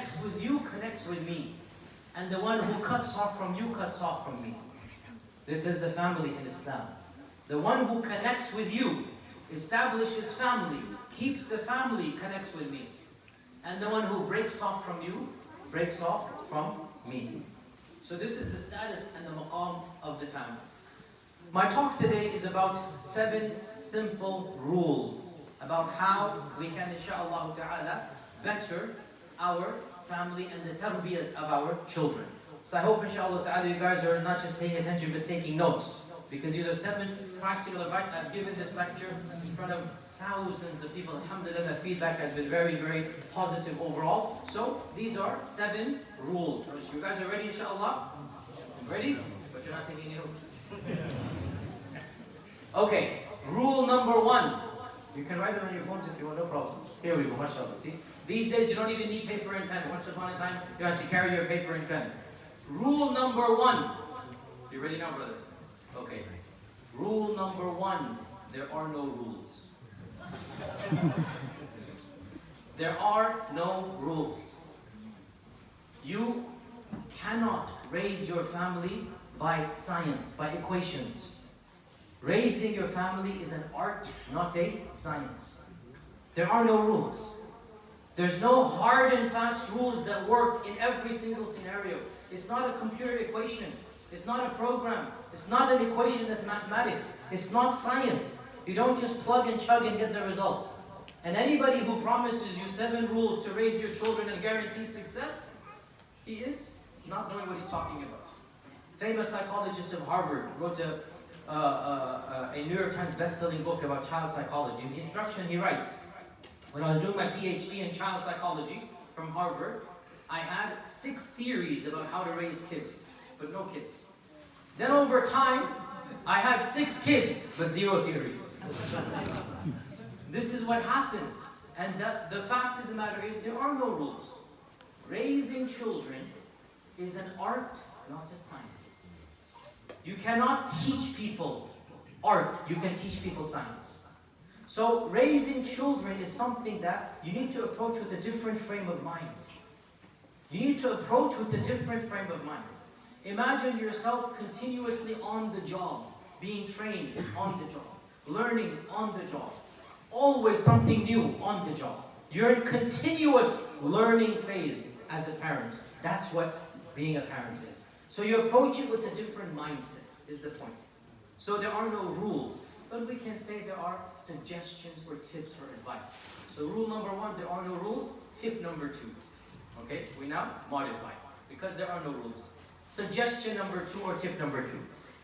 connects with you connects with me. And the one who cuts off from you cuts off from me. This is the family in Islam. The one who connects with you, establishes family, keeps the family, connects with me. And the one who breaks off from you, breaks off from me. So this is the status and the maqam of the family. My talk today is about 7 simple rules about how we can, inshaAllah ta'ala, better our family and the tarbiyas of our children. So I hope, inshaAllah ta'ala, you guys are not just paying attention but taking notes. Because these are 7 practical advice. I've given this lecture in front of thousands of people. Alhamdulillah, the feedback has been very, very positive overall. So these are 7 rules. You guys are ready, inshaAllah? Ready? But you're not taking any notes. Okay, rule number 1. You can write it on your phones if you want, no problem. Here we go, mashallah, see? These days you don't even need paper and pen. Once upon a time, you had to carry your paper and pen. Rule number 1. You ready now, brother? Okay. Rule number 1. There are no rules. There are no rules. You cannot raise your family by science, by equations. Raising your family is an art, not a science. There are no rules. There's no hard and fast rules that work in every single scenario. It's not a computer equation. It's not a program. It's not an equation that's mathematics. It's not science. You don't just plug and chug and get the result. And anybody who promises you 7 rules to raise your children and guaranteed success, he is not knowing what he's talking about. Famous psychologist of Harvard wrote a New York Times best-selling book about child psychology. In the introduction he writes, when I was doing my PhD in child psychology from Harvard, I had 6 theories about how to raise kids, but no kids. Then over time, I had 6 kids, but 0 theories. This is what happens. And the fact of the matter is, there are no rules. Raising children is an art, not a science. You cannot teach people art, you can teach people science. So raising children is something that you need to approach with a different frame of mind. You need to approach with a different frame of mind. Imagine yourself continuously on the job, being trained on the job, learning on the job. Always something new on the job. You're in continuous learning phase as a parent. That's what being a parent is. So you approach it with a different mindset, is the point. So there are no rules, but we can say there are suggestions or tips or advice. So rule number 1, there are no rules. Tip number 2. Okay, we now modify, because there are no rules. Suggestion number 2 or tip number 2.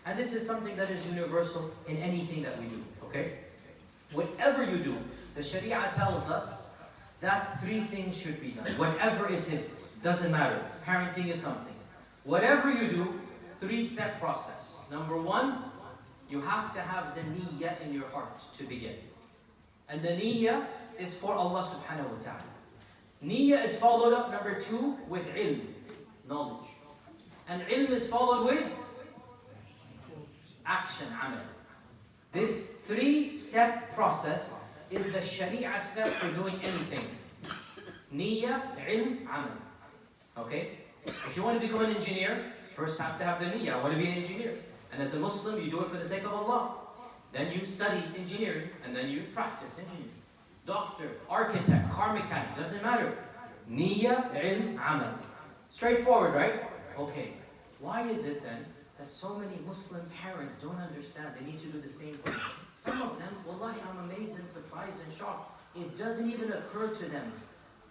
And this is something that is universal in anything that we do, okay? Whatever you do, the Sharia tells us that 3 things should be done. Whatever it is, doesn't matter. Parenting is something. Whatever you do, 3-step process. Number 1, you have to have the niyyah in your heart to begin. And the niyyah is for Allah subhanahu wa ta'ala. Niyyah is followed up, number 2, with ilm, knowledge. And ilm is followed with action, amal. This 3-step process is the Sharia step for doing anything. Niyyah, ilm, amal. Okay? If you want to become an engineer, first have to have the niyyah. I want to be an engineer. And as a Muslim, you do it for the sake of Allah. Then you study engineering, and then you practice engineering. Doctor, architect, car mechanic, doesn't matter. Niyyah, ilm, amal. Straightforward, right? Okay. Why is it then that so many Muslim parents don't understand they need to do the same thing? Some of them, wallahi, I'm amazed and surprised and shocked. It doesn't even occur to them.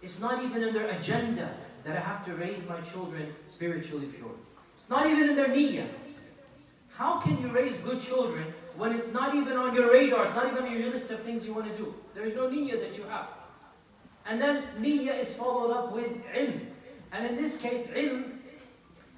It's not even in their agenda that I have to raise my children spiritually pure. It's not even in their niyyah. How can you raise good children when it's not even on your radar, it's not even on your list of things you want to do? There's no niyyah that you have. And then niyyah is followed up with ilm. And in this case, ilm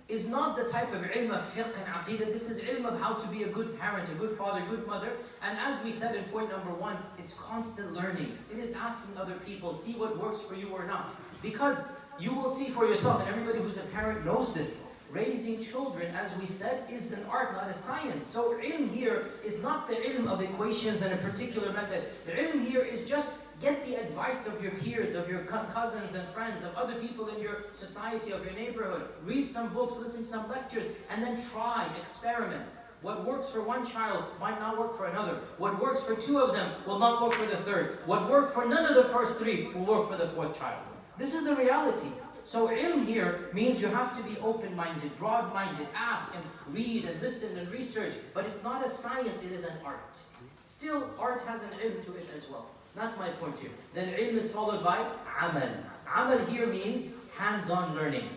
is not the type of ilm of fiqh and aqidah. This is ilm of how to be a good parent, a good father, a good mother. And as we said in point number 1, it's constant learning. It is asking other people, see what works for you or not. Because you will see for yourself, and everybody who's a parent knows this, raising children, as we said, is an art, not a science. So ilm here is not the ilm of equations and a particular method. The ilm here is just Get the advice of your peers, of your cousins and friends, of other people in your society, of your neighborhood. Read some books, listen to some lectures, and then try, experiment. What works for one child might not work for another. What works for two of them will not work for the third. What worked for none of the first three will work for the fourth child. This is the reality. So ilm here means you have to be open-minded, broad-minded, ask and read and listen and research. But it's not a science, it is an art. Still, art has an ilm to it as well. That's my point here. Then ilm is followed by amal. Amal here means hands-on learning.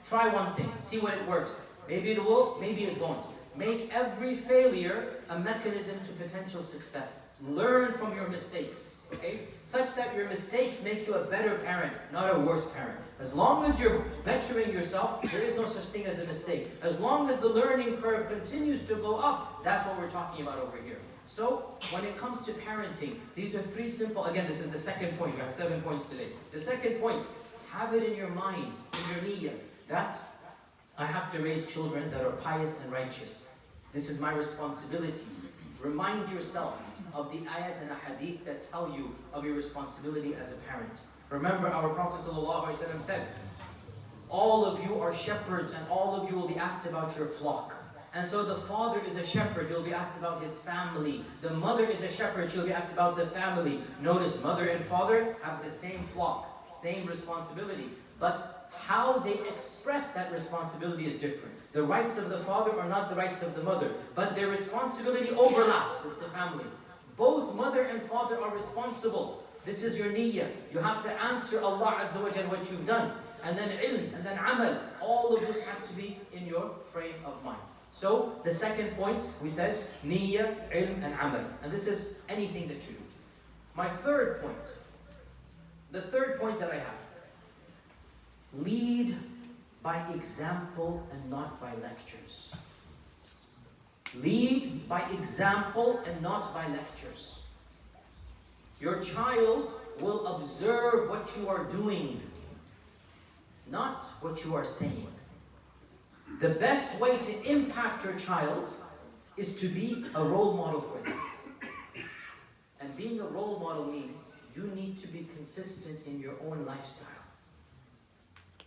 Try one thing, see what it works. Maybe it will, maybe it won't. Make every failure a mechanism to potential success. Learn from your mistakes, okay? Such that your mistakes make you a better parent, not a worse parent. As long as you're bettering yourself, there is no such thing as a mistake. As long as the learning curve continues to go up, that's what we're talking about over here. So, when it comes to parenting, these are three simple, again, this is the second point. We have 7 points today. The second point, have it in your mind, in your niyyah, that I have to raise children that are pious and righteous. This is my responsibility. Remind yourself of the ayat and hadith that tell you of your responsibility as a parent. Remember, our Prophet ﷺ said, all of you are shepherds and all of you will be asked about your flock. And so the father is a shepherd, he'll be asked about his family. The mother is a shepherd, she'll be asked about the family. Notice, mother and father have the same flock, same responsibility. But how they express that responsibility is different. The rights of the father are not the rights of the mother, but their responsibility overlaps. It's the family. Both mother and father are responsible. This is your niyyah. You have to answer Allah Azza wa Jalla what you've done. And then ilm, and then amal. All of this has to be in your frame of mind. So, the second point, we said, niyyah, ilm, and amal. And this is anything that you do. My third point, the third point that I have, lead by example and not by lectures. Lead by example and not by lectures. Your child will observe what you are doing, not what you are saying. The best way to impact your child is to be a role model for them. And being a role model means you need to be consistent in your own lifestyle.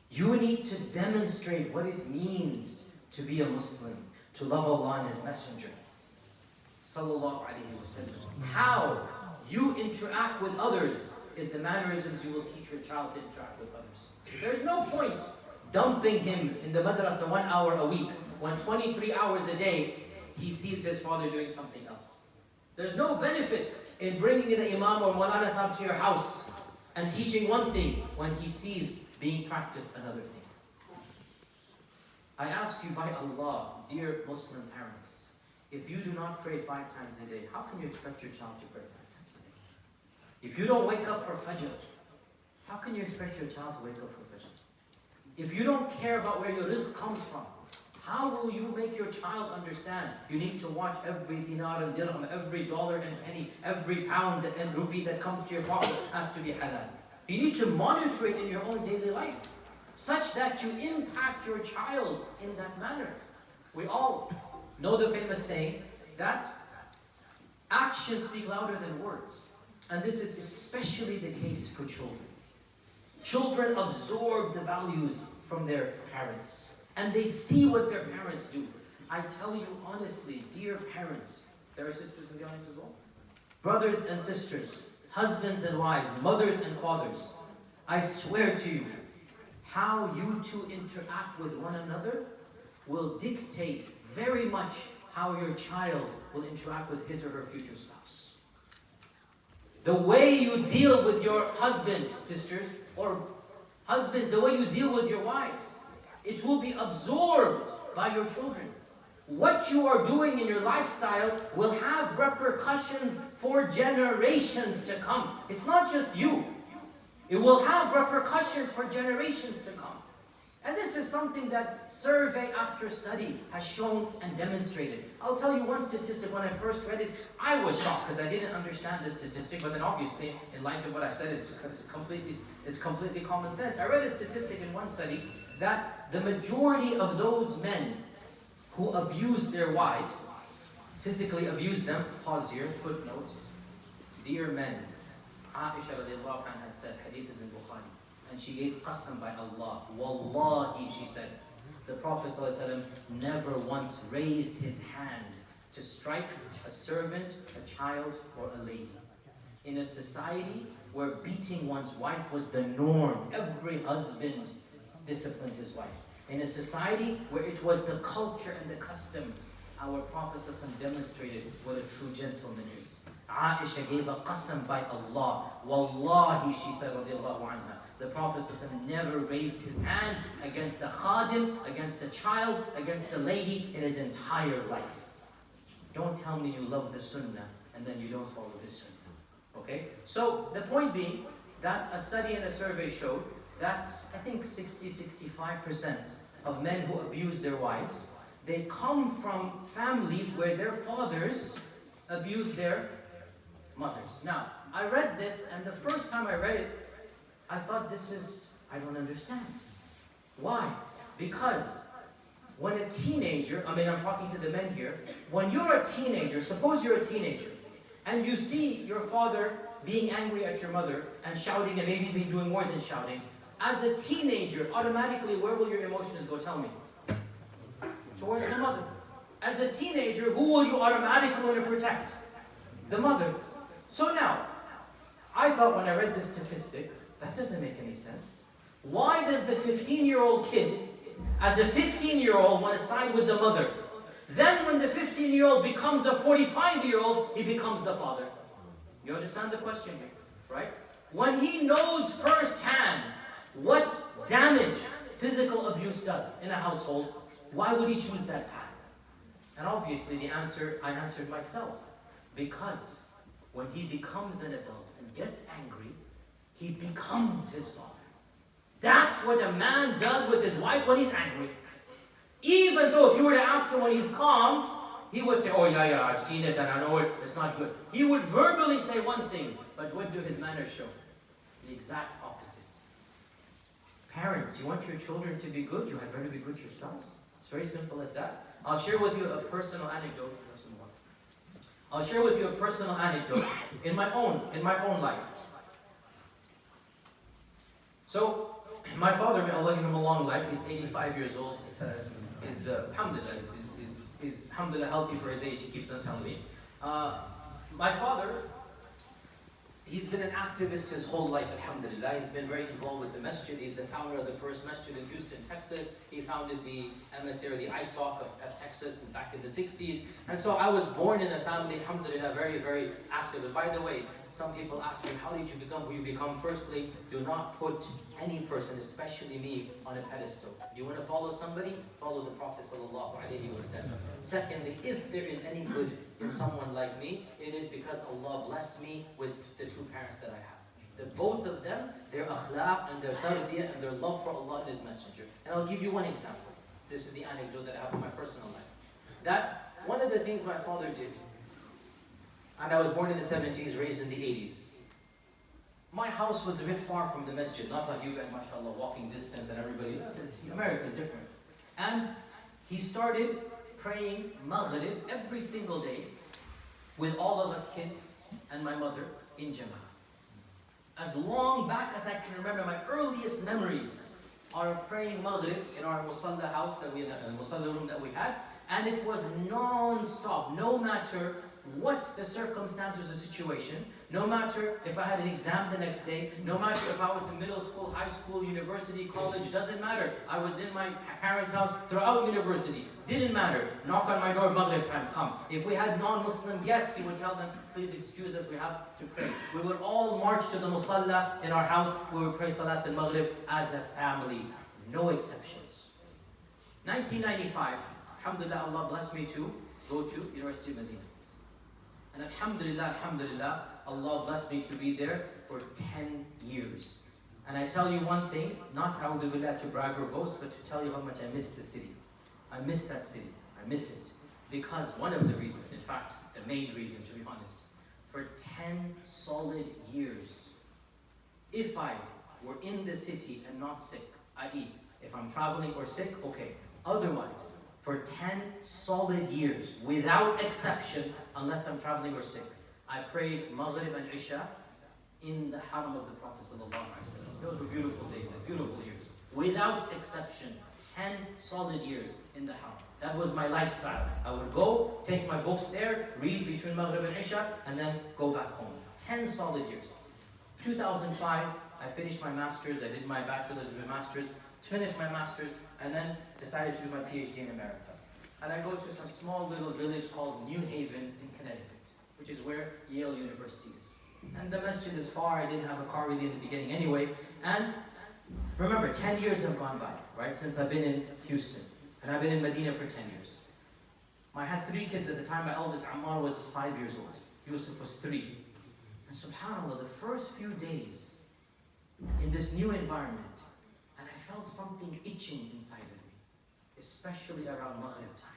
You need to demonstrate what it means to be a Muslim, to love Allah and His Messenger. Sallallahu Alaihi Wasallam. How you interact with others is the mannerisms you will teach your child to interact with others. There's no point dumping him in the madrasa 1 hour a week when 23 hours a day he sees his father doing something else. There's no benefit in bringing the imam or Maulana Sahib to your house and teaching one thing when he sees being practiced another thing. I ask you by Allah, dear Muslim parents, if you do not pray 5 times a day, how can you expect your child to pray 5 times a day? If you don't wake up for Fajr, how can you expect your child to wake up for Fajr? If you don't care about where your rizq comes from, how will you make your child understand you need to watch every dinar and dirham, every dollar and penny, every pound and rupee that comes to your pocket has to be halal? You need to monitor it in your own daily life, such that you impact your child in that manner. We all know the famous saying that actions speak louder than words. And this is especially the case for children. Children absorb the values from their parents. And they see what their parents do. I tell you honestly, dear parents, there are sisters in the audience as well? Brothers and sisters, husbands and wives, mothers and fathers, I swear to you, how you two interact with one another will dictate very much how your child will interact with his or her future spouse. The way you deal with your husband, sisters, or husbands, the way you deal with your wives, it will be absorbed by your children. What you are doing in your lifestyle will have repercussions for generations to come. It's not just you. It will have repercussions for generations to come. And this is something that survey after study has shown and demonstrated. I'll tell you one statistic. When I first read it, I was shocked because I didn't understand this statistic. But then obviously, in light of what I've said, it's completely common sense. I read a statistic in one study that the majority of those men who abuse their wives, physically abuse them, pause here, footnote, dear men, Aisha radiallahu anha said, hadith is in Bukhari, and she gave qasam by Allah. Wallahi, she said, the Prophet ﷺ never once raised his hand to strike a servant, a child, or a lady. In a society where beating one's wife was the norm, every husband disciplined his wife. In a society where it was the culture and the custom, our Prophet ﷺ demonstrated what a true gentleman is. Aisha gave a qasam by Allah. Wallahi, she said, radiallahu anha, the Prophet ﷺ never raised his hand against a khadim, against a child, against a lady in his entire life. Don't tell me you love the sunnah and then you don't follow this sunnah. Okay? So the point being that a study and a survey showed that I think 60-65% of men who abuse their wives, they come from families where their fathers abuse their mothers. Now, I read this, and the first time I read it, I thought I don't understand. Why? Because when a teenager, I'm talking to the men here, when you're a teenager, suppose you're a teenager, and you see your father being angry at your mother and shouting and maybe even doing more than shouting, as a teenager, automatically, where will your emotions go? Tell me. Towards the mother. As a teenager, who will you automatically want to protect? The mother. So now, I thought when I read this statistic, that doesn't make any sense. Why does the 15-year-old kid, as a 15-year-old, want to side with the mother? Then when the 15-year-old becomes a 45-year-old, he becomes the father. You understand the question here, right? When he knows firsthand what damage physical abuse does in a household, why would he choose that path? And obviously the answer, I answered myself. Because when he becomes an adult and gets angry, he becomes his father. That's what a man does with his wife when he's angry. Even though if you were to ask him when he's calm, he would say, oh yeah, I've seen it and I know it, it's not good. He would verbally say one thing, but what do his manners show? The exact opposite. Parents, you want your children to be good, you had better be good yourselves. It's very simple as that. I'll share with you a personal anecdote. I'll share with you a personal anecdote in my own life. So, my father, may Allah give him a long life, he's 85 years old, alhamdulillah, is alhamdulillah healthy for his age, he keeps on telling me. My father, he's been an activist his whole life, alhamdulillah. He's been very involved with the masjid. He's the founder of the first masjid in Houston, Texas. He founded the MSA or the ISOC of Texas back in the 60s. And so I was born in a family, alhamdulillah, very, very active. And by the way, some people ask me, how did you become who you become? Firstly, do not put any person, especially me, on a pedestal. You want to follow somebody? Follow the Prophet sallallahu alaihi wasallam. Secondly, if there is any good in someone like me, it is because Allah blessed me with the two parents that I have. The both of them, their akhlaq and their tarbiyah and their love for Allah and His Messenger. And I'll give you one example. This is the anecdote that I have in my personal life. That one of the things my father did, and I was born in the 70s, raised in the 80s. My house was a bit far from the masjid, not like you guys, mashallah, walking distance and everybody, America is different. And he started praying Maghrib every single day with all of us kids and my mother in Jama'ah. As long back as I can remember, my earliest memories are of praying Maghrib in our musalla house, musalla room that we had, and it was non-stop, no matter what the circumstances, the situation, no matter if I had an exam the next day, no matter if I was in middle school, high school, university, college, doesn't matter. I was in my parents' house throughout university, didn't matter. Knock on my door, Maghrib time, come. If we had non-Muslim guests, he would tell them, please excuse us, we have to pray. We would all march to the musalla in our house, we would pray Salat al-Maghrib as a family, no exceptions. 1995, alhamdulillah, Allah blessed me to go to University of Medina. And alhamdulillah, Allah blessed me to be there for 10 years. And I tell you one thing, not to brag or boast, but to tell you how much I miss the city. I miss that city. I miss it. Because one of the reasons, in fact, the main reason to be honest, for 10 solid years, if I were in the city and not sick, i.e., if I'm traveling or sick, okay. Otherwise, for 10 solid years, without exception, unless I'm traveling or sick, I prayed Maghrib and Isha in the haram of the Prophet ﷺ. Those were beautiful days, beautiful years. Without exception, 10 solid years in the haram. That was my lifestyle. I would go, take my books there, read between Maghrib and Isha, and then go back home. 10 solid years. 2005, I finished my master's. I did my bachelor's and my master's, finished my master's, and then decided to do my PhD in America. And I go to some small little village called New Haven in Connecticut, which is where Yale University is. And the masjid is far. I didn't have a car really in the beginning anyway. And remember, 10 years have gone by, right, since I've been in Houston. And I've been in Medina for 10 years. I had 3 kids at the time. My eldest, Ammar, was 5 years old. Yusuf was 3. And subhanAllah, the first few days in this new environment, and I felt something itching inside of me, especially around Maghrib time.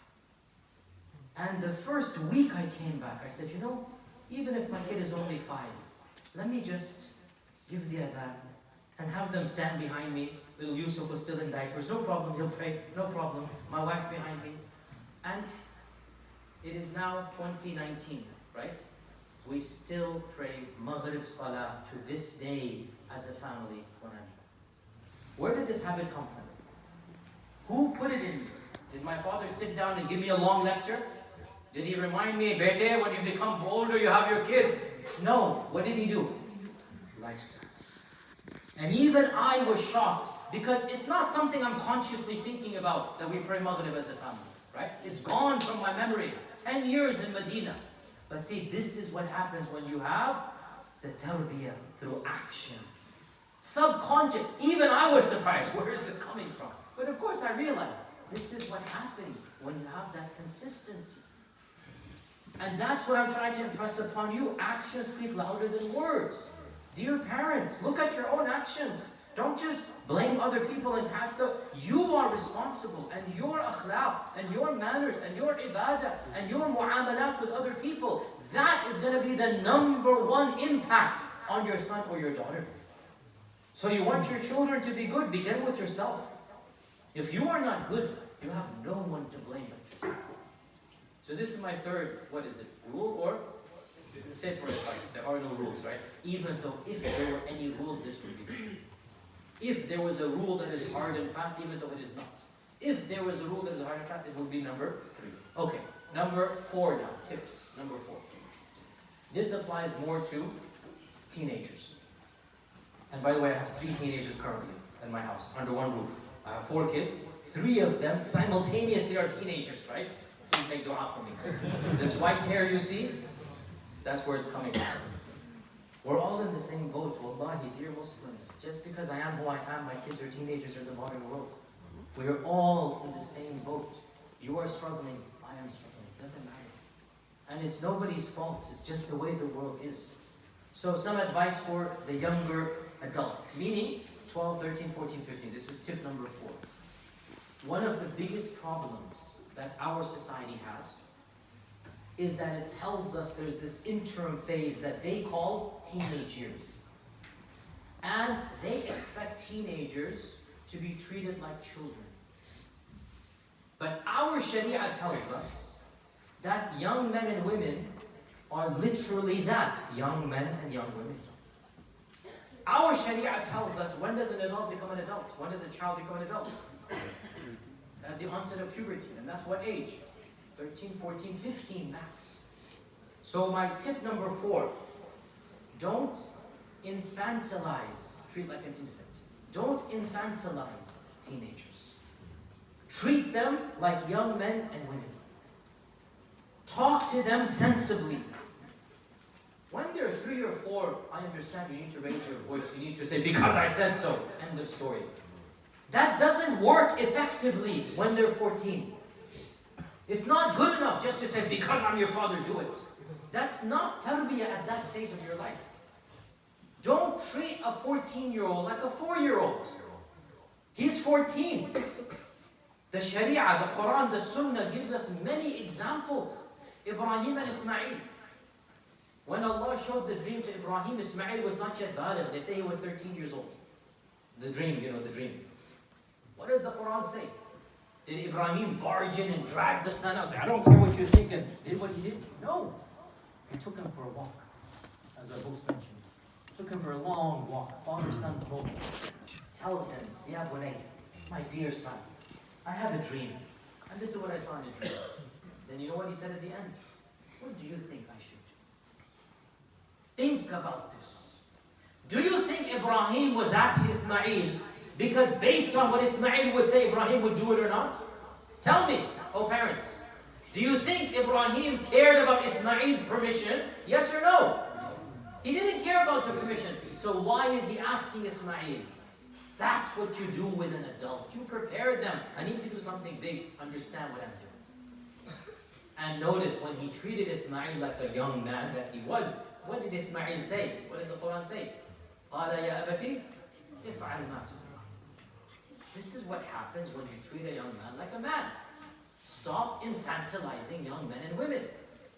And the first week I came back, I said, you know, even if my kid is only 5, let me just give the adhan and have them stand behind me. Little Yusuf was still in diapers, no problem, he'll pray, no problem. My wife behind me. And it is now 2019, right? We still pray Maghrib Salah to this day as a family. Where did this habit come from? Who put it in me? Did my father sit down and give me a long lecture? Did he remind me, Bete, when you become older, you have your kids? No. What did he do? Lifestyle. And even I was shocked, because it's not something I'm consciously thinking about, that we pray Maghrib as a family, right? It's gone from my memory. 10 years in Medina. But see, this is what happens when you have the tarbiyah through action. Subconscious. Even I was surprised. Where is this coming from? But of course I realized, this is what happens when you have that consistency. And that's what I'm trying to impress upon you. Actions speak louder than words. Dear parents, look at your own actions. Don't just blame other people and pass the... You are responsible, and your akhlaq, and your manners, and your ibadah, and your mu'amalat with other people, that is going to be the #1 impact on your son or your daughter. So you want your children to be good, begin with yourself. If you are not good, you have no one to blame but yourself. So this is my third, what is it, rule or tip or advice? There are no rules, right? Even though if there were any rules, this would be good. If there was a rule that is hard and fast, even though it is not. If there was a rule that is hard and fast, it would be number 3. Okay, number 4 now, tips, number 4. This applies more to teenagers. And by the way, I have 3 teenagers currently in my house, under one roof. I have 4 kids, 3 of them simultaneously are teenagers, right? Please make dua for me. This white hair you see, that's where it's coming from. We're all in the same boat, wallahi, dear Muslims. Just because I am who I am, my kids are teenagers in the modern world. We are all in the same boat. You are struggling, I am struggling, it doesn't matter. And it's nobody's fault, it's just the way the world is. So some advice for the younger adults, meaning 12, 13, 14, 15. This is tip number 4. One of the biggest problems that our society has is that it tells us there's this interim phase that they call teenage years. And they expect teenagers to be treated like children. But our Sharia tells us that young men and women are literally that, young men and young women. Our Sharia tells us, when does an adult become an adult? When does a child become an adult? At the onset of puberty, and that's what age? 13, 14, 15 max. So my tip number 4, don't infantilize, treat like an infant. Don't infantilize teenagers. Treat them like young men and women. Talk to them sensibly. When they're 3 or 4, I understand you need to raise your voice. You need to say, because I said so. End of story. That doesn't work effectively when they're 14. It's not good enough just to say, because I'm your father, do it. That's not tarbiyah at that stage of your life. Don't treat a 14-year-old like a 4-year-old. He's 14. The Sharia, the Quran, the Sunnah gives us many examples. Ibrahim and Ismail. When Allah showed the dream to Ibrahim, Ismail was not yet baligh. They say he was 13 years old. The dream, the dream. What does the Quran say? Did Ibrahim barge in and drag the son out? Say, I don't care what you're thinking. Did what he did? No. He took him for a walk, as our books mentioned. Took him for a long walk. Father-son moment. Tells him, Ya bunay, my dear son, I have a dream. And this is what I saw in a dream. Then you know what he said at the end? What do you think I should do? Think about this. Do you think Ibrahim was at Ismail because based on what Ismail would say, Ibrahim would do it or not? Tell me, oh parents. Do you think Ibrahim cared about Ismail's permission? Yes or no? He didn't care about the permission. So why is he asking Ismail? That's what you do with an adult. You prepare them. I need to do something big. Understand what I'm doing. And notice when he treated Ismail like a young man that he was, what did Ismail say? What does the Quran say? قَالَ يَا أَبَتِي افْعَلْ مَا تُؤْمَرُ. This is what happens when you treat a young man like a man. Stop infantilizing young men and women.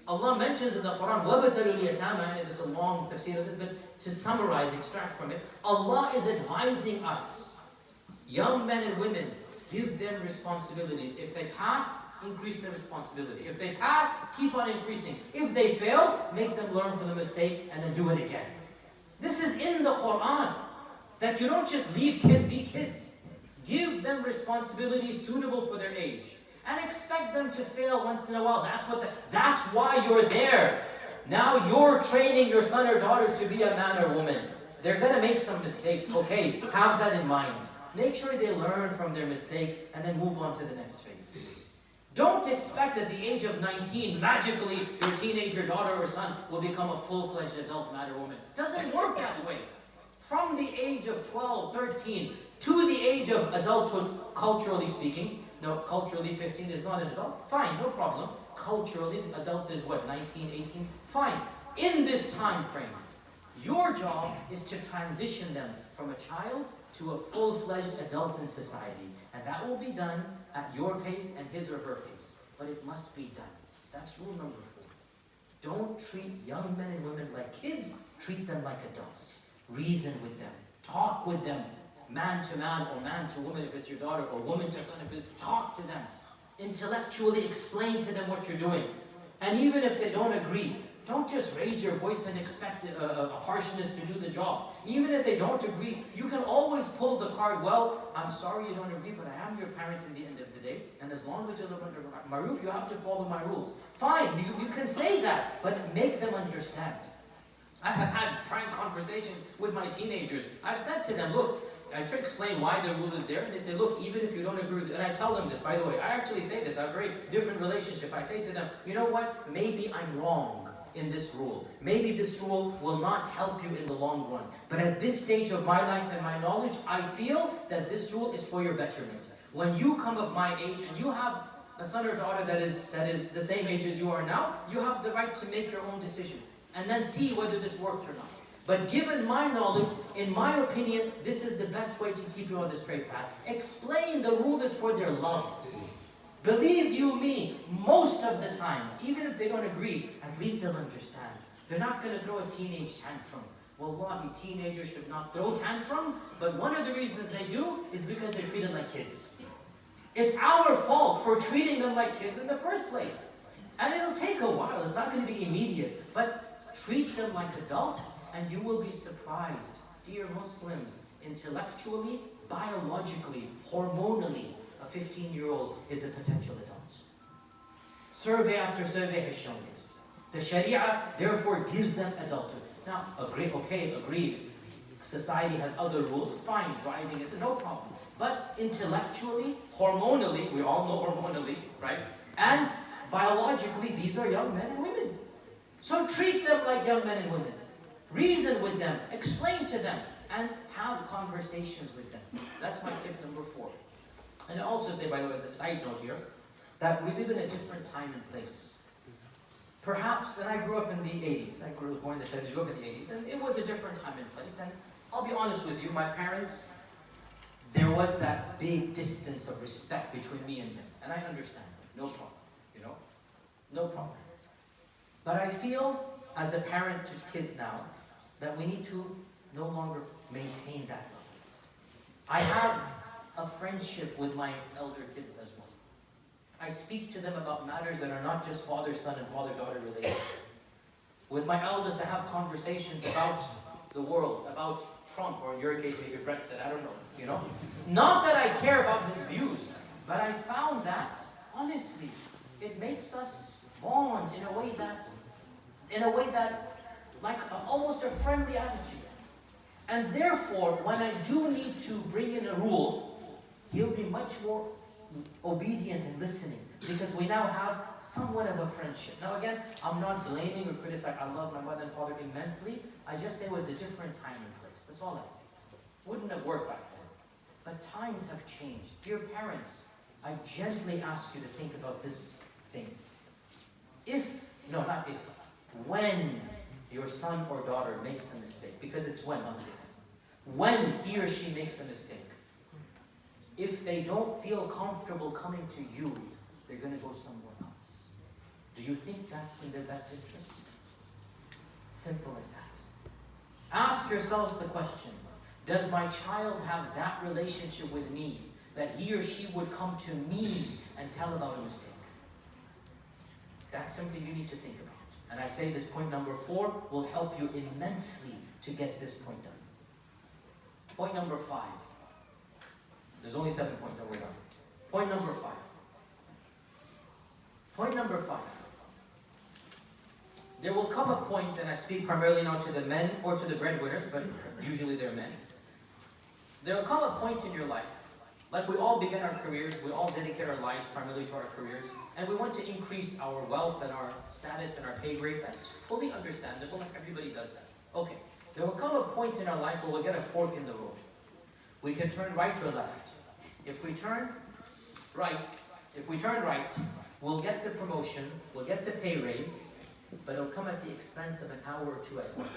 Allah mentions in the Quran, وَبَتَلُوا الْيَتَامَى, and it is a long tafsir of this, but to summarize, extract from it, Allah is advising us, young men and women, give them responsibilities. If they pass, increase their responsibility. If they pass, keep on increasing. If they fail, make them learn from the mistake and then do it again. This is in the Quran, that you don't just leave kids be kids. Give them responsibilities suitable for their age. And expect them to fail once in a while. That's why you're there. Now you're training your son or daughter to be a man or woman. They're going to make some mistakes. Okay, have that in mind. Make sure they learn from their mistakes and then move on to the next phase. Don't expect at the age of 19, magically your teenager daughter or son will become a full-fledged adult man or woman. Doesn't work that way. From the age of 12, 13, to the age of adulthood, culturally speaking, no, culturally 15 is not an adult. Fine, no problem. Culturally, adult is what, 19, 18? Fine. In this time frame, your job is to transition them from a child to a full-fledged adult in society. And that will be done at your pace and his or her pace. But it must be done. That's rule number 4. Don't treat young men and women like kids. Treat them like adults. Reason with them. Talk with them. Man to man or man to woman if it's your daughter, or woman to son if it's, talk to them. Intellectually explain to them what you're doing. And even if they don't agree, don't just raise your voice and expect a harshness to do the job. Even if they don't agree, you can always pull the card, well, I'm sorry you don't agree, but I am your parent in the end of the day, and as long as you live under my roof, you have to follow my rules. Fine, you can say that, but make them understand. I have had frank conversations with my teenagers. I've said to them, look, I try to explain why the rule is there, and they say, look, even if you don't agree with it, and I tell them this, by the way, I actually say this, I have a very different relationship. I say to them, you know what, maybe I'm wrong in this rule. Maybe this rule will not help you in the long run. But at this stage of my life and my knowledge, I feel that this rule is for your betterment. When you come of my age and you have a son or daughter that is the same age as you are now, you have the right to make your own decision and then see whether this worked or not. But given my knowledge, in my opinion, this is the best way to keep you on the straight path. Explain the rule is for their love. Believe you me, most of the times, even if they don't agree, at least they'll understand. They're not going to throw a teenage tantrum. Wallahi, teenagers should not throw tantrums, but one of the reasons they do is because they're treated like kids. It's our fault for treating them like kids in the first place. And it'll take a while, it's not going to be immediate, but treat them like adults, and you will be surprised, dear Muslims, intellectually, biologically, hormonally, a 15-year-old is a potential adult. Survey after survey has shown this. The Sharia, therefore, gives them adulthood. Now, agreed. Society has other rules, fine, driving is no problem. But intellectually, hormonally, we all know hormonally, right? And biologically, these are young men and women. So treat them like young men and women. Reason with them, explain to them, and have conversations with them. That's my tip number 4. And I also say, by the way, as a side note here, that we live in a different time and place. Perhaps, and I grew up in the 80s. I was born in the 70s, grew up in the 80s, and it was a different time and place. And I'll be honest with you, my parents, there was that big distance of respect between me and them. And I understand, no problem, no problem. But I feel, as a parent to kids now, that we need to no longer maintain that level. I have a friendship with my elder kids as well. I speak to them about matters that are not just father-son and father-daughter related. With my eldest, I have conversations about the world, about Trump, or in your case maybe Brexit, I don't know, you know. Not that I care about his views, but I found that, honestly, it makes us bond in a way that, like almost a friendly attitude. And therefore, when I do need to bring in a rule, he'll be much more obedient and listening, because we now have somewhat of a friendship. Now again, I'm not blaming or criticizing. I love my mother and father immensely. I just say it was a different time and place. That's all I say. Wouldn't have worked back then. But times have changed. Dear parents, I gently ask you to think about this thing. When your son or daughter makes a mistake, because it's when, not if. When he or she makes a mistake, if they don't feel comfortable coming to you, they're going to go somewhere else. Do you think that's in their best interest? Simple as that. Ask yourselves the question, does my child have that relationship with me that he or she would come to me and tell about a mistake? That's something you need to think about. And I say this point number 4 will help you immensely to get this point done. Point number 5. There's only 7 points that we're done. Point number 5. Point number 5. There will come a point, and I speak primarily now to the men or to the breadwinners, but usually they're men. There will come a point in your life, like we all begin our careers, we all dedicate our lives primarily to our careers, and we want to increase our wealth and our status and our pay grade. That's fully understandable, like everybody does that. Okay, there will come a point in our life where we'll get a fork in the road. We can turn right or left. If we turn right, we'll get the promotion, we'll get the pay raise, but it'll come at the expense of an hour or 2 at work.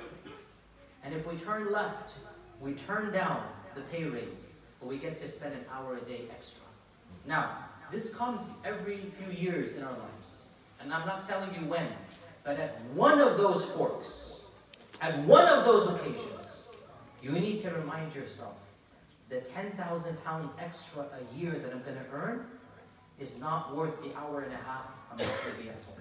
And if we turn left, we turn down the pay raise, but we get to spend an hour a day extra. Now, this comes every few years in our lives. And I'm not telling you when, but at one of those forks, at one of those occasions, you need to remind yourself the 10,000 pounds extra a year that I'm going to earn is not worth the hour and a half I'm going to be at home.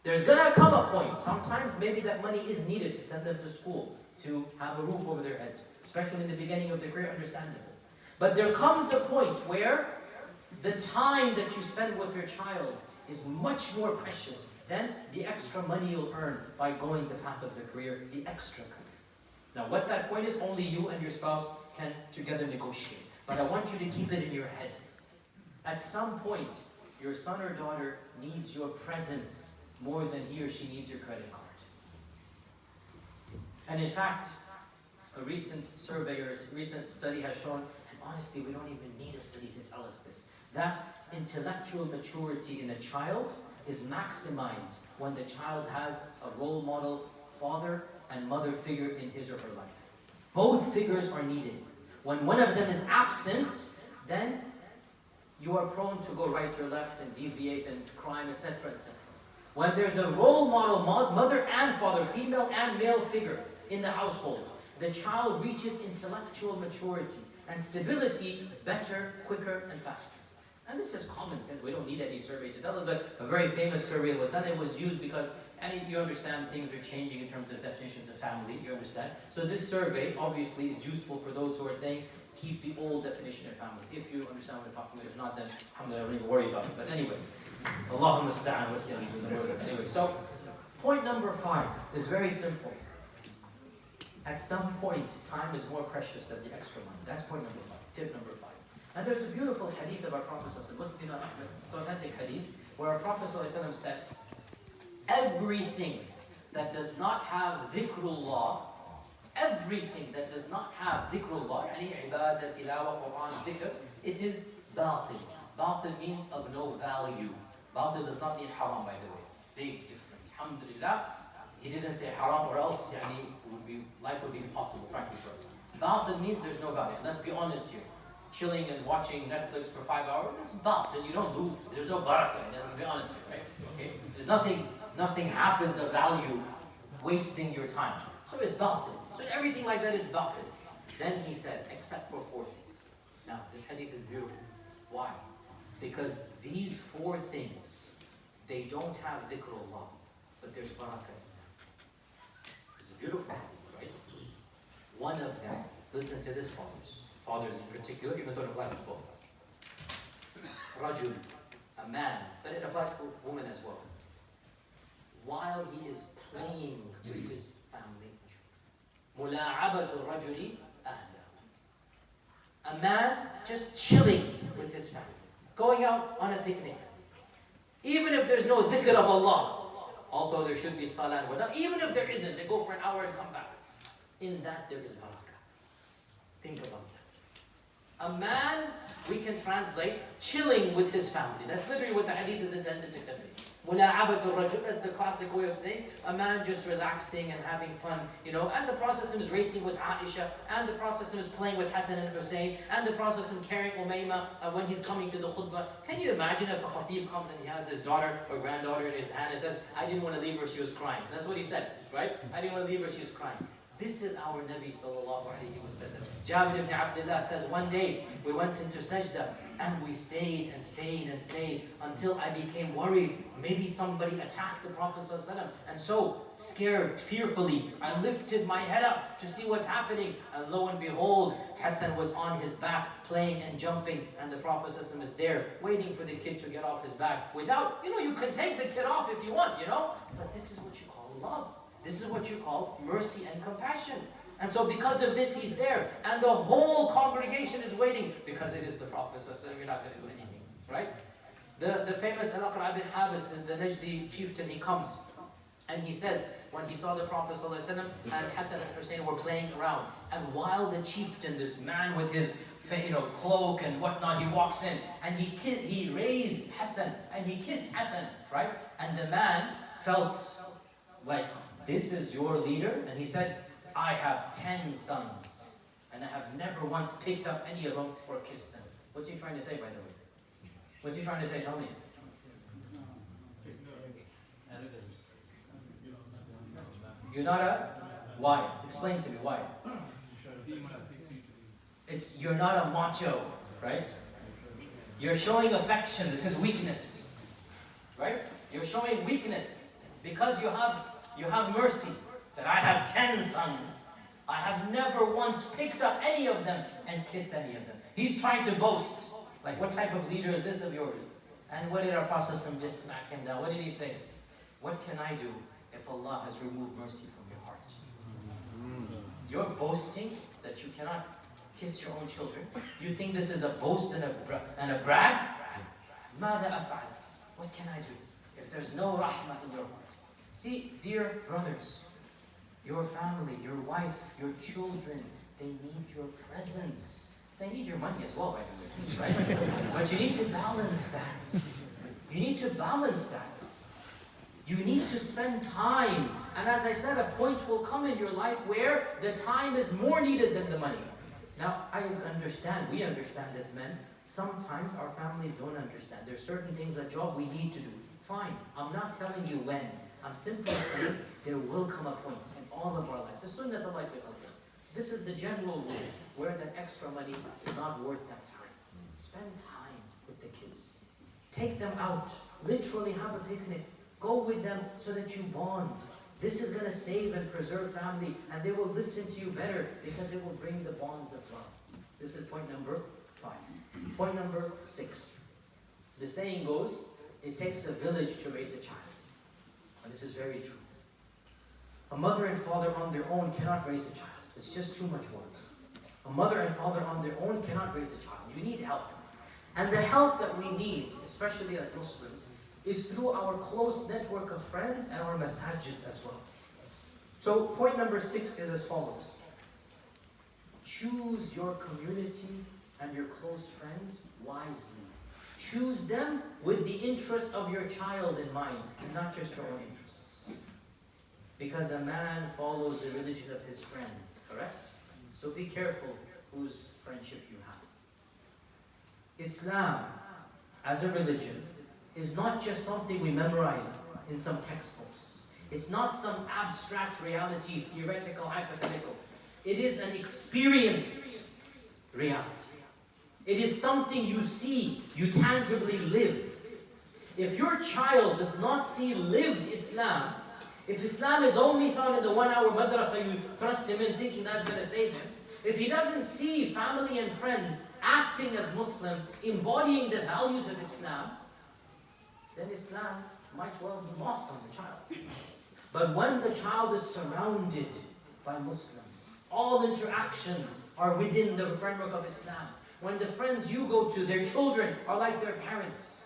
There's going to come a point, sometimes maybe that money is needed to send them to school, to have a roof over their heads, especially in the beginning of their career, understandable. But there comes a point where the time that you spend with your child is much more precious than the extra money you'll earn by going the path of the career, the extra career. Now what that point is, only you and your spouse can together negotiate. But I want you to keep it in your head. At some point, your son or daughter needs your presence more than he or she needs your credit card. And in fact, a recent survey or a recent study has shown, and honestly, we don't even need a study to tell us this, that intellectual maturity in a child is maximized when the child has a role model father and mother figure in his or her life. Both figures are needed. When one of them is absent, then you are prone to go right or left and deviate and crime, etc., etc. When there's a role model, mother and father, female and male figure in the household, the child reaches intellectual maturity and stability better, quicker, and faster. And this is common sense. We don't need any survey to tell us, but a very famous survey was done. It was used because, and you understand things are changing in terms of definitions of family, you understand? So this survey obviously is useful for those who are saying, keep the old definition of family. If you understand what I'm talking about, if not, then alhamdulillah, I don't even worry about it. But anyway, Allahumma sta'an with you. Anyway, so point number 5 is very simple. At some point, time is more precious than the extra money. That's point number 5, tip number 5. And there's a beautiful hadith of our Prophet Muslim Ahmed, so authentic hadith, where our Prophet said, everything that does not have dhikrullah, everything that does not have dhikrullah, any ibadah, tilawa, Quran, dhikr, it is batil. Batil means of no value. Batil does not mean haram, by the way. Big difference. Alhamdulillah, he didn't say haram or else life would be impossible, frankly, for us. Batil means there's no value. And let's be honest here. Chilling and watching Netflix for 5 hours, it's batil. You don't lose. There's no barakah in it. Let's be honest here, right? Okay? There's nothing happens of value wasting your time. So it's batil. So everything like that is batil. Then he said, except for 4 things. Now, this hadith is beautiful. Why? Because these 4 things, they don't have dhikrullah, but there's barakah in them. This is beautiful, right? One of them, listen to this, fathers in particular, even though it applies to both. Rajul, a man, but it applies to women as well. While he is playing with his family, مُلَاعَبَةُ الرَّجُلِ أَهْلَهُ. A man just chilling with his family, going out on a picnic. Even if there's no dhikr of Allah, although there should be salah and whatnot, even if there isn't, they go for an hour and come back. In that there is barakah. Think about that. A man, we can translate, chilling with his family. That's literally what the hadith is intended to convey. Mula'abatul rajul, that's the classic way of saying, a man just relaxing and having fun, you know, and the process of him is racing with Aisha, and the process of him is playing with Hassan and Hussein, and the process of him carrying Umayma when he's coming to the khutbah. Can you imagine if a khatib comes and he has his daughter or granddaughter in his hand and says, I didn't want to leave her, she was crying. That's what he said, right? I didn't want to leave her, she was crying. This is our Nabi sallallahu alayhi wa sallam. Jabir ibn Abdullah says, one day we went into sajda and we stayed and stayed and stayed until I became worried. Maybe somebody attacked the Prophet sallallahu alayhi wa sallam. And so, scared, fearfully, I lifted my head up to see what's happening. And lo and behold, Hassan was on his back, playing and jumping. And the Prophet sallallahu alayhi wa sallam is there, waiting for the kid to get off his back. Without, you know, you can take the kid off if you want, you know. But this is what you call love. This is what you call mercy and compassion. And so because of this, he's there. And the whole congregation is waiting because it is the Prophet. So you're not going to do anything, right? The famous Al-Aqra' ibn Habis, the Najdi chieftain, he comes. And he says, when he saw the Prophet ﷺ and Hassan and Hussein were playing around. And while the chieftain, this man with his cloak and whatnot, he walks in. And he raised Hassan and he kissed Hassan, right? And the man felt like, this is your leader? And he said, I have 10 sons, and I have never once picked up any of them or kissed them. What's he trying to say, by the way? What's he trying to say? Tell me. You're not a? Why? Explain to me, why? You're not a macho, right? You're showing affection. This is weakness, right? You're showing weakness because you have mercy. Said, I have 10 sons. I have never once picked up any of them and kissed any of them. He's trying to boast. Like, what type of leader is this of yours? And what did our Prophet just smack him down? What did he say? What can I do if Allah has removed mercy from your heart? You're boasting that you cannot kiss your own children. You think this is a boast and a brag? ماذا أفعل? What can I do if there's no rahmah in your heart? See, dear brothers, your family, your wife, your children, they need your presence. They need your money as well, by the way, right? But you need to balance that. You need to balance that. You need to spend time. And as I said, a point will come in your life where the time is more needed than the money. Now, we understand as men, sometimes our families don't understand. There's certain things, a job we need to do. Fine, I'm not telling you when. I'm simply saying there will come a point in all of our lives. This is the general rule, where that extra money is not worth that time. Spend time with the kids. Take them out. Literally have a picnic. Go with them so that you bond. This is going to save and preserve family, and they will listen to you better because it will bring the bonds of love. This is point number 5. Point number 6. The saying goes, it takes a village to raise a child. And this is very true. A mother and father on their own cannot raise a child. It's just too much work. A mother and father on their own cannot raise a child. You need help. And the help that we need, especially as Muslims, is through our close network of friends and our masajids as well. So point number 6 is as follows. Choose your community and your close friends wisely. Choose them with the interest of your child in mind, and not just your own interests. Because a man follows the religion of his friends, correct? So be careful whose friendship you have. Islam, as a religion, is not just something we memorize in some textbooks. It's not some abstract reality, theoretical, hypothetical. It is an experienced reality. It is something you see, you tangibly live. If your child does not see lived Islam, If Islam is only found in the 1-hour madrasa, you thrust him in thinking that's going to save him. If he doesn't see family and friends acting as Muslims, embodying the values of Islam, then Islam might well be lost on the child. But when the child is surrounded by Muslims, all interactions are within the framework of Islam. When the friends you go to, their children are like their parents,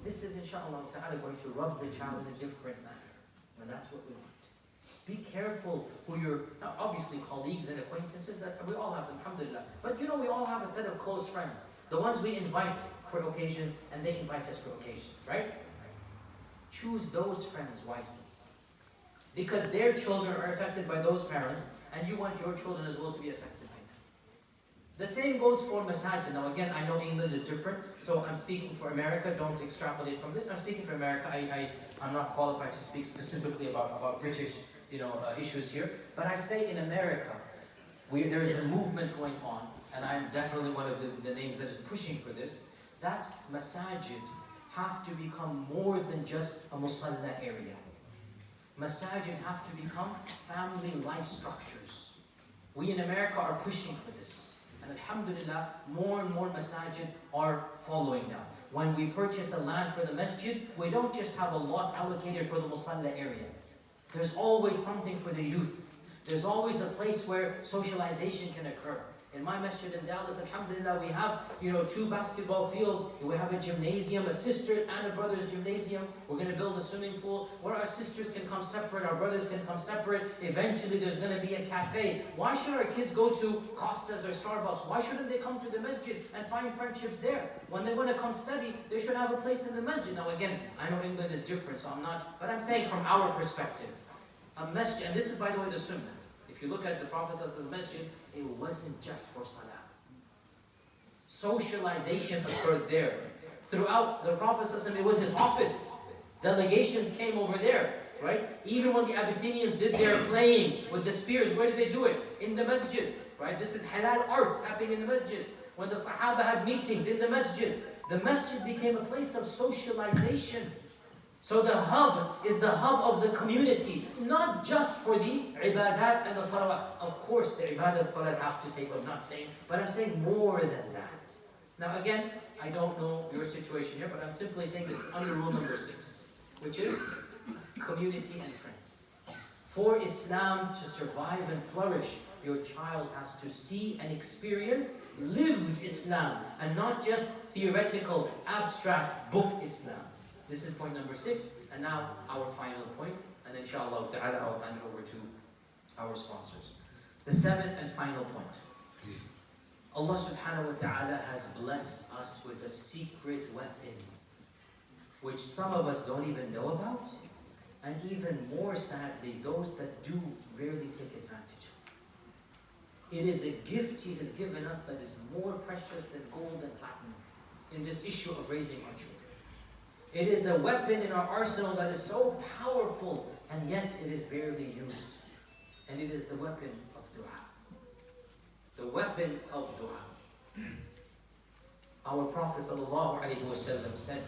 this is inshallah ta'ala going to rub the child in a different manner. And that's what we want. Be careful who you're, now obviously colleagues and acquaintances, that we all have them, alhamdulillah. But you know, we all have a set of close friends. The ones we invite for occasions and they invite us for occasions, right? Choose those friends wisely. Because their children are affected by those parents, and you want your children as well to be affected by them. The same goes for masajid. Now again, I know England is different, so I'm speaking for America. Don't extrapolate from this. I'm speaking for America. I'm not qualified to speak specifically about British issues here. But I say in America, there is a movement going on, and I'm definitely one of the names that is pushing for this, that masajid have to become more than just a musalla area. Masajid have to become family life structures. We in America are pushing for this. And alhamdulillah, more and more masajid are following now. When we purchase a land for the masjid, we don't just have a lot allocated for the musalla area. There's always something for the youth. There's always a place where socialization can occur. In my masjid in Dallas, alhamdulillah, we have 2 basketball fields. We have a gymnasium, a sister and a brother's gymnasium. We're going to build a swimming pool where our sisters can come separate, our brothers can come separate. Eventually there's going to be a cafe. Why should our kids go to Costa's or Starbucks? Why shouldn't they come to the masjid and find friendships there? When they want to come study, they should have a place in the masjid. Now again, I know England is different, so I'm not, but I'm saying from our perspective, a masjid, and this is by the way the sunnah. If you look at the Prophet's masjid, it wasn't just for salah. Socialization occurred there. Throughout the Prophet, it was his office. Delegations came over there, right? Even when the Abyssinians did their playing with the spears, where did they do it? In the masjid, right? This is halal arts happening in the masjid. When the Sahaba had meetings in the masjid became a place of socialization. So the hub is the hub of the community, not just for the ibadat and the salawat. Of course, the ibadat and salat have to take, I'm not saying, but I'm saying more than that. Now again, I don't know your situation here, but I'm simply saying this under rule number 6, which is community and friends. For Islam to survive and flourish, your child has to see and experience lived Islam, and not just theoretical, abstract book Islam. This is point number 6, and now our final point, and inshallah ta'ala I'll hand it over to our sponsors. The 7th and final point. Allah subhanahu wa ta'ala has blessed us with a secret weapon, which some of us don't even know about, and even more sadly, those that do rarely take advantage of. It is a gift He has given us that is more precious than gold and platinum in this issue of raising our children. It is a weapon in our arsenal that is so powerful, and yet it is barely used. And it is the weapon of dua. The weapon of dua. Our Prophet ﷺ said,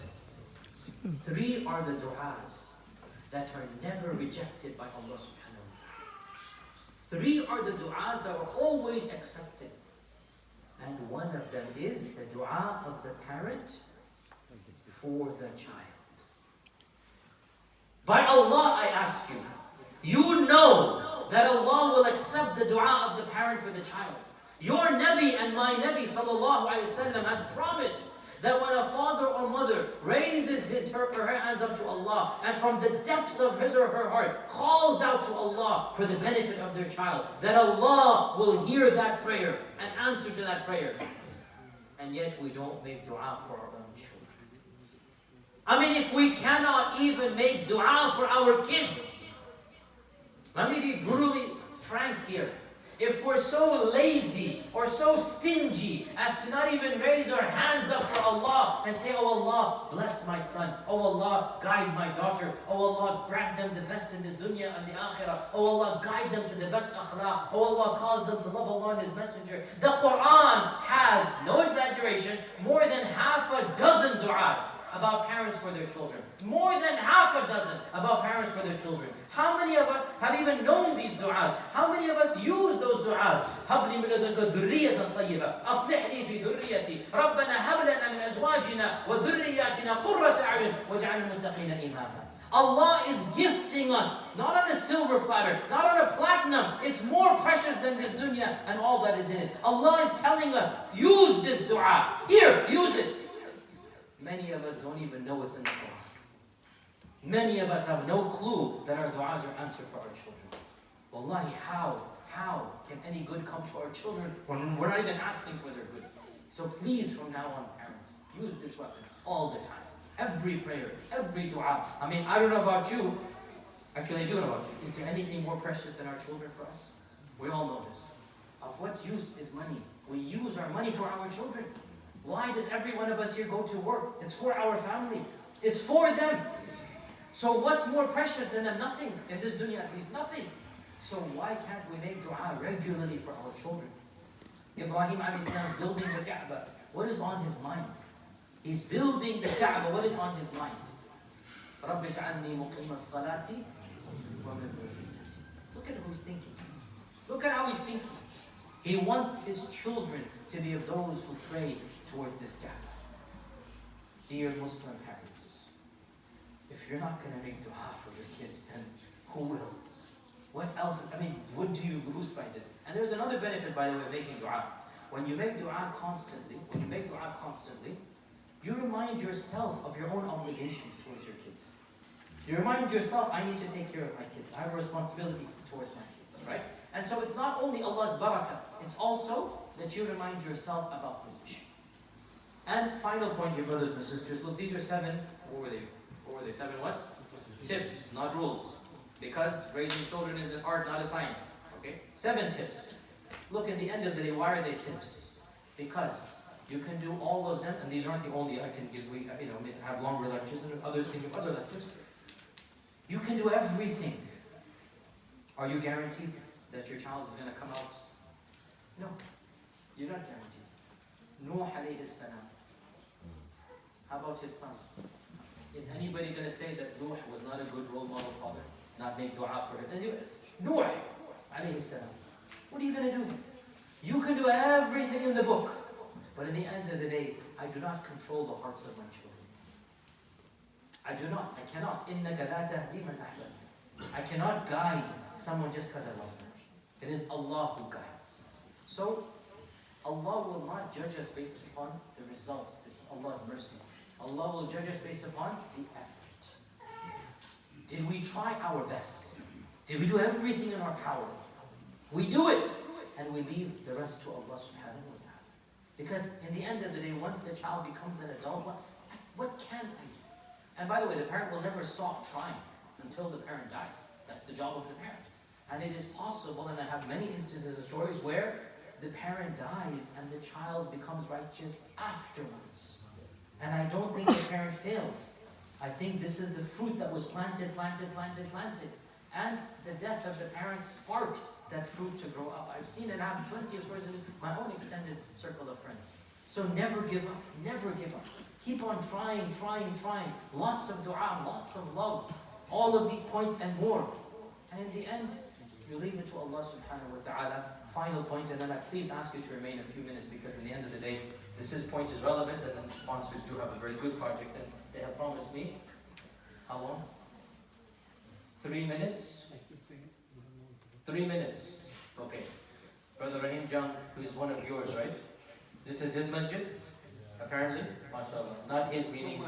3 are the du'as that are never rejected by Allah subhanahu wa ta'ala. 3 are the du'as that are always accepted. And one of them is the dua of the parent for the child. By Allah, I ask you, you know that Allah will accept the dua of the parent for the child. Your Nabi and my Nabi sallallahu alayhi wasallam has promised that when a father or mother raises his or her hands up to Allah, and from the depths of his or her heart calls out to Allah for the benefit of their child, that Allah will hear that prayer and answer to that prayer. And yet we don't make dua for our own children. I mean, if we cannot even make dua for our kids, let me be brutally frank here. If we're so lazy or so stingy as to not even raise our hands up for Allah and say, oh Allah, bless my son. Oh Allah, guide my daughter. Oh Allah, grant them the best in this dunya and the akhirah. Oh Allah, guide them to the best akhlaq. Oh Allah, cause them to love Allah and His Messenger. The Quran has, no exaggeration, more than half a dozen du'as. about parents for their children. More than half a dozen about parents for their children. How many of us have even known these du'as? How many of us use those du'as? هب لي من لدنك ذرية طيبة أصلح لي في ذريتي ربنا هب لنا من أزواجنا وذرياتنا قرة أعين واجعل المتقين إماما. Allah is gifting us, not on a silver platter, not on a platinum. It's more precious than this dunya and all that is in it. Allah is telling us, use this dua. Here, use it. Many of us don't even know what's in the Quran. Many of us have no clue that our du'as are answered for our children. Wallahi, how can any good come to our children when we're not even asking for their good? So please, from now on, parents, use this weapon all the time. Every prayer, every dua. I mean, I don't know about you. Actually, I do know about you. Is there anything more precious than our children for us? We all know this. Of what use is money? We use our money for our children. Why does every one of us here go to work? It's for our family. It's for them. So what's more precious than them? Nothing. In this dunya at least, nothing. So why can't we make dua regularly for our children? Ibrahim alayhi salam building the Kaaba. What is on his mind? He's building the Kaaba. What is on his mind? رَبِّ اجْعَلْنِي مُقِيمَ الصَّلَاةِ وَمِنْ ذُرِّيَّتِي. Look at who he's thinking. Look at how he's thinking. He wants his children to be of those who pray toward this Kaaba. Dear Muslim parents, if you're not going to make dua for your kids, then who will? What else? I mean, what do you lose by this? And there's another benefit, by the way, of making dua. When you make dua constantly, you remind yourself of your own obligations towards your kids. You remind yourself, I need to take care of my kids. I have a responsibility towards my kids, right? And so it's not only Allah's barakah, it's also that you remind yourself about this issue. And final point, dear brothers and sisters, look, these are 7, what were they? 7 what? Tips, not rules. Because raising children is an art, not a science. Okay? 7 tips. Look, at the end of the day, why are they tips? Because you can do all of them, and these aren't the only I can give. We have longer lectures, and others can give other lectures. You can do everything. Are you guaranteed that your child is going to come out? No, you're not guaranteed. Nuh alayhi salam. How about his son? Is anybody going to say that Nuh was not a good role model father? Not make dua for him? Nuh alayhi salam. What are you going to do? You can do everything in the book. But in the end of the day, I do not control the hearts of my children. I do not. I cannot. إِنَّكَ لَا تَهْدِي مَنْ أَحْبَبْتَ. I cannot guide someone just because I love them. It is Allah who guides. So, Allah will not judge us based upon the results. This is Allah's mercy. Allah will judge us based upon the effort. Did we try our best? Did we do everything in our power? We do it, and we leave the rest to Allah subhanahu wa ta'ala. Because in the end of the day, once the child becomes an adult, what can I do? And by the way, the parent will never stop trying until the parent dies. That's the job of the parent. And it is possible, and I have many instances of stories where the parent dies and the child becomes righteous afterwards. And I don't think the parent failed. I think this is the fruit that was planted. And the death of the parent sparked that fruit to grow up. I've seen it happen, plenty of stories in my own extended circle of friends. So never give up, never give up. Keep on trying. Lots of dua, lots of love. All of these points and more. And in the end, you leave it to Allah subhanahu wa ta'ala. Final point, and then I please ask you to remain a few minutes, because in the end of the day, this point is relevant, and then the sponsors do have a very good project, and they have promised me, how long? 3 minutes? 3 minutes. Okay. Brother Rahim Jung, who is one of yours, right? This is his masjid? Apparently, mashallah. Not his meaning,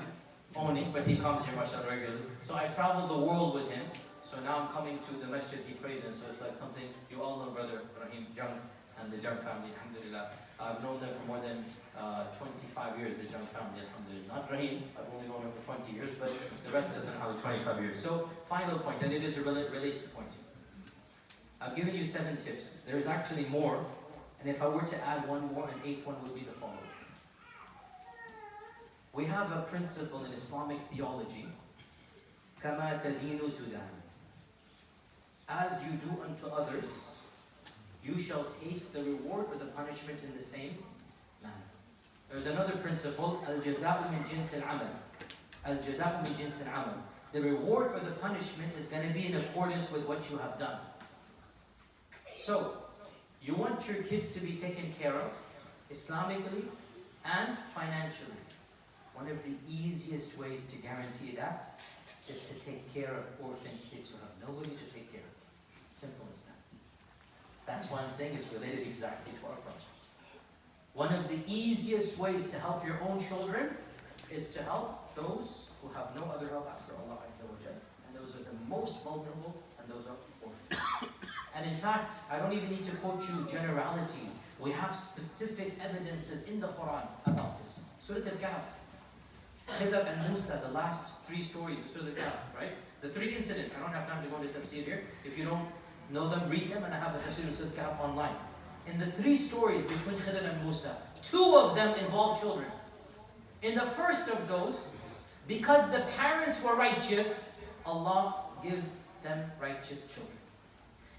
owning, but he comes here, mashallah, regularly. So I traveled the world with him. So now I'm coming to the masjid he prays in. So it's like something, you all know Brother Rahim Jung and the Jung family, alhamdulillah. I've known them for more than 25 years, the Jung family, alhamdulillah. Not Rahim, I've only known him for 20 years, but the rest of them have 25 years. So, final point, and it is a related point. I've given you 7 tips. There's actually more, and if I were to add one more, an 8th one would be the following. We have a principle in Islamic theology, كَمَا تَدِينُ تُدَانُ. As you do unto others, you shall taste the reward or the punishment in the same manner. There's another principle, al-jazā'u min jins al-amal. Al-jaza'u min jins al-amal. The reward for the punishment is going to be in accordance with what you have done. So, you want your kids to be taken care of, Islamically and financially. One of the easiest ways to guarantee that is to take care of orphan kids who have nobody to take care of. Simple as that. That's why I'm saying it's related exactly to our project. One of the easiest ways to help your own children is to help those who have no other help after Allah Azza wa Jal. And those are the most vulnerable, and those are orphans. And in fact, I don't even need to quote you generalities. We have specific evidences in the Quran about this. Surah Al-Kahf, Khidr and Musa, the last 3 stories of Surah Al-Kahf, right? The 3 incidents. I don't have time to go into tafsir here. If you don't know them, read them, and I have a tafsir of Surah Al-Kahf online. In the 3 stories between Khidr and Musa, 2 of them involve children. In the first of those, because the parents were righteous, Allah gives them righteous children.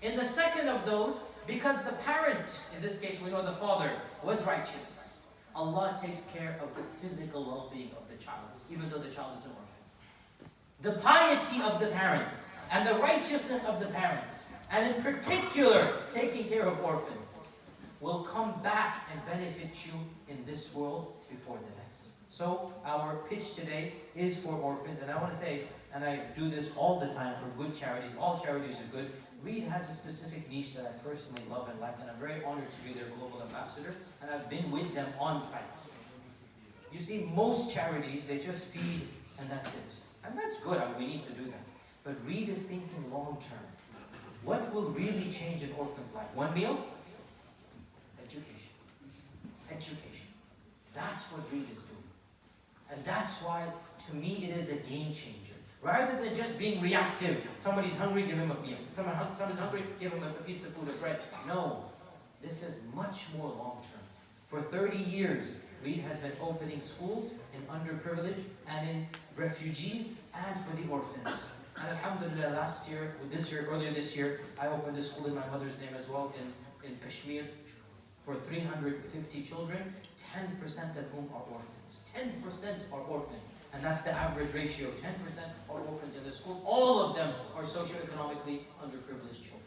In the second of those, because the parent, in this case we know the father, was righteous, Allah takes care of the physical well-being of the child, even though the child is an orphan. The piety of the parents, and the righteousness of the parents, and in particular, taking care of orphans, will come back and benefit you in this world before the next. So our pitch today is for orphans, and I want to say, and I do this all the time for good charities, all charities are good. Reed has a specific niche that I personally love and like, and I'm very honored to be their global ambassador, and I've been with them on site. You see, most charities, they just feed and that's it. And that's good, I mean, we need to do that. But Reed is thinking long term. What will really change an orphan's life? 1 meal? Education. Education. That's what Reed is doing. And that's why, to me, it is a game changer. Rather than just being reactive, somebody's hungry, give him a meal. Somebody's hungry, give him a piece of food or bread. No, this is much more long-term. For 30 years, Reed has been opening schools in underprivileged and in refugees and for the orphans. And alhamdulillah, earlier this year, I opened a school in my mother's name as well in Kashmir for 350 children, 10% of whom are orphans. 10% are orphans. And that's the average ratio. 10% are orphans in the school. All of them are socioeconomically underprivileged children.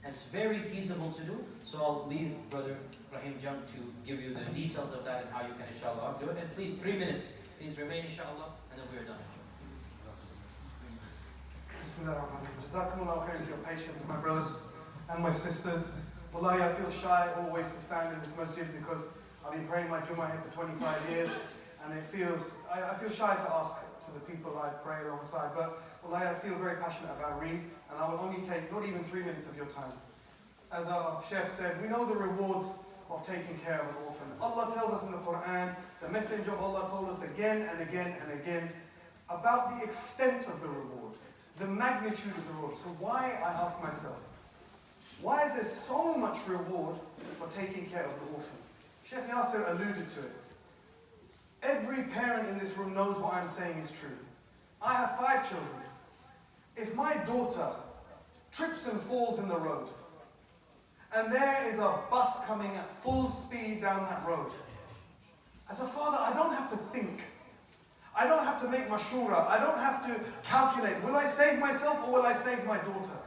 That's very feasible to do. So I'll leave Brother Rahim Jung to give you the details of that and how you can, inshallah, do it. And please, 3 minutes. Please remain, inshallah, and then we are done. Jazakumullah khair for your patience, my brothers and my sisters. Wallahi, I feel shy always to stand in this masjid because I've been praying my Jummah here for 25 years. And I feel shy to ask to the people I pray alongside, but wallahi, I feel very passionate about Reed, and I will only take not even 3 minutes of your time. As our Sheikh said, we know the rewards of taking care of an orphan. Allah tells us in the Quran, the Messenger of Allah told us again and again and again about the extent of the reward, the magnitude of the reward. So why, I ask myself, why is there so much reward for taking care of the orphan? Sheikh Yasir alluded to it. Every parent in this room knows what I'm saying is true. I have 5 children. If my daughter trips and falls in the road, and there is a bus coming at full speed down that road, as a father, I don't have to think. I don't have to make mashura. I don't have to calculate, will I save myself or will I save my daughter?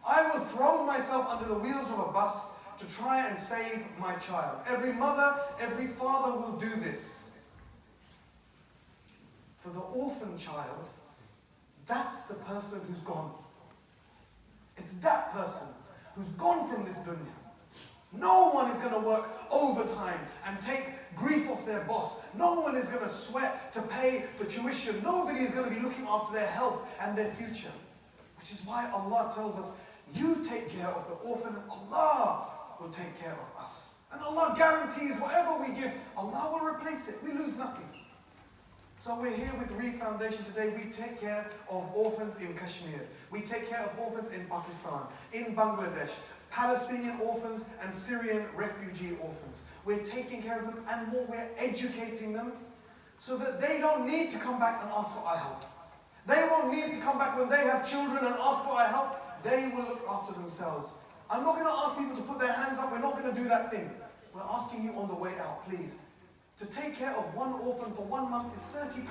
I will throw myself under the wheels of a bus to try and save my child. Every mother, every father will do this. For the orphan child, that's the person who's gone. It's that person who's gone from this dunya. No one is going to work overtime and take grief off their boss. No one is going to sweat to pay for tuition. Nobody is going to be looking after their health and their future. Which is why Allah tells us, you take care of the orphan and Allah will take care of us. And Allah guarantees whatever we give, Allah will replace it. We lose nothing. So we're here with Reed Foundation today. We take care of orphans in Kashmir. We take care of orphans in Pakistan, in Bangladesh, Palestinian orphans and Syrian refugee orphans. We're taking care of them and more, we're educating them so that they don't need to come back and ask for our help. They won't need to come back when they have children and ask for our help. They will look after themselves. I'm not going to ask people to put their hands up. We're not going to do that thing. We're asking you on the way out, please. To take care of one orphan for 1 month is £30.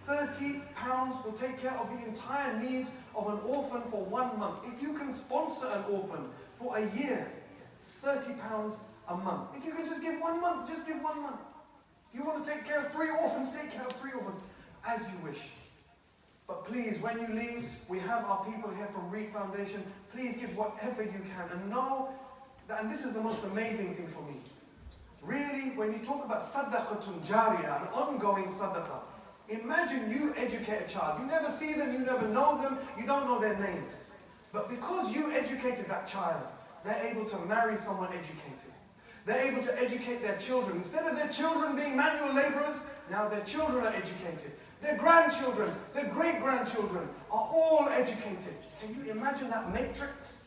£30 will take care of the entire needs of an orphan for 1 month. If you can sponsor an orphan for a year, it's £30 a month. If you can just give 1 month, just give 1 month. If you want to take care of 3 orphans, take care of 3 orphans, as you wish. But please, when you leave, we have our people here from Reed Foundation. Please give whatever you can, and know that, and this is the most amazing thing for me. Really, when you talk about sadaqatun jariyah, an ongoing sadaqah, imagine you educate a child. You never see them, you never know them, you don't know their name. But because you educated that child, they're able to marry someone educated. They're able to educate their children. Instead of their children being manual laborers, now their children are educated. Their grandchildren, their great-grandchildren are all educated. Can you imagine that matrix?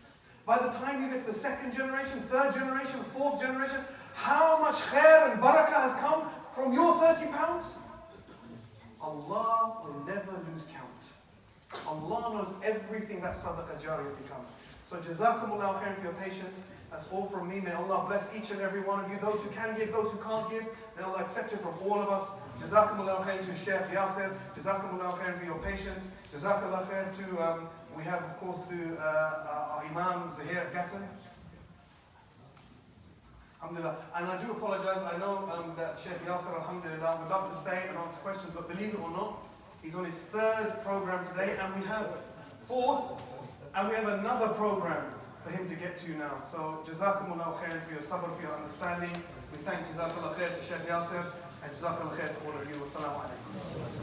By the time you get to the 2nd generation, 3rd generation, 4th generation, how much khair and barakah has come from your £30? Allah will never lose count. Allah knows everything that sadaqah jariyah becomes. So jazakumullahu khairan for your patience. That's all from me. May Allah bless each and every one of you. Those who can give, those who can't give, may Allah accept it from all of us. Jazakumullahu khairan to Sheikh Yasir. Jazakumullahu khairan for your patience. Jazakumullahu khairan to, we have of course to our Imam Zahir Gatton. Alhamdulillah. And I do apologize. I know that Sheikh Yasir, alhamdulillah, would love to stay and answer questions, but believe it or not, he's on his 3rd program today, and we have 4th, and we have another program for him to get to now. So, Jazakumullahu khairan for your sabr, for your understanding. We thank Jazakallah khair to Sheikh Yasir, and Jazakallah khair to all of you. Wassalamu alaikum.